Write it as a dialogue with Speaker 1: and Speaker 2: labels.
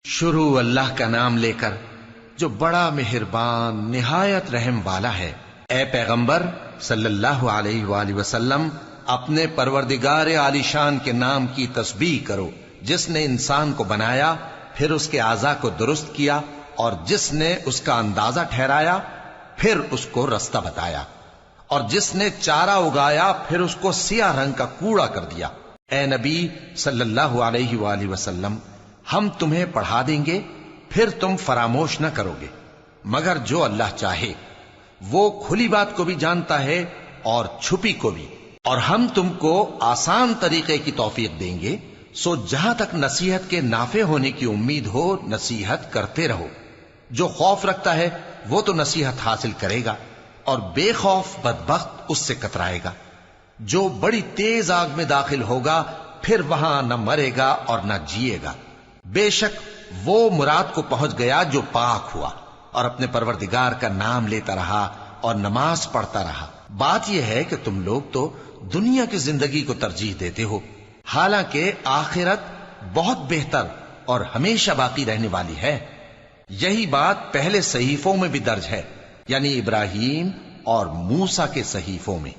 Speaker 1: شروع اللہ کا نام لے کر جو بڑا مہربان نہایت رحم والا ہے۔ اے پیغمبر صلی اللہ علیہ وآلہ وسلم، اپنے پروردگار عالی شان کے نام کی تسبیح کرو، جس نے انسان کو بنایا، پھر اس کے اعضاء کو درست کیا، اور جس نے اس کا اندازہ ٹھہرایا، پھر اس کو رستہ بتایا، اور جس نے چارہ اگایا، پھر اس کو سیاہ رنگ کا کوڑا کر دیا۔ اے نبی صلی اللہ علیہ وآلہ وسلم، ہم تمہیں پڑھا دیں گے، پھر تم فراموش نہ کرو گے، مگر جو اللہ چاہے۔ وہ کھلی بات کو بھی جانتا ہے اور چھپی کو بھی، اور ہم تم کو آسان طریقے کی توفیق دیں گے، سو جہاں تک نصیحت کے نافع ہونے کی امید ہو، نصیحت کرتے رہو۔ جو خوف رکھتا ہے وہ تو نصیحت حاصل کرے گا، اور بے خوف بدبخت اس سے کترائے گا۔ جو بڑی تیز آگ میں داخل ہوگا، پھر وہاں نہ مرے گا اور نہ جیے گا۔ بے شک وہ مراد کو پہنچ گیا جو پاک ہوا، اور اپنے پروردگار کا نام لیتا رہا اور نماز پڑھتا رہا۔ بات یہ ہے کہ تم لوگ تو دنیا کی زندگی کو ترجیح دیتے ہو، حالانکہ آخرت بہت بہتر اور ہمیشہ باقی رہنے والی ہے۔ یہی بات پہلے صحیفوں میں بھی درج ہے، یعنی ابراہیم اور موسیٰ کے صحیفوں میں۔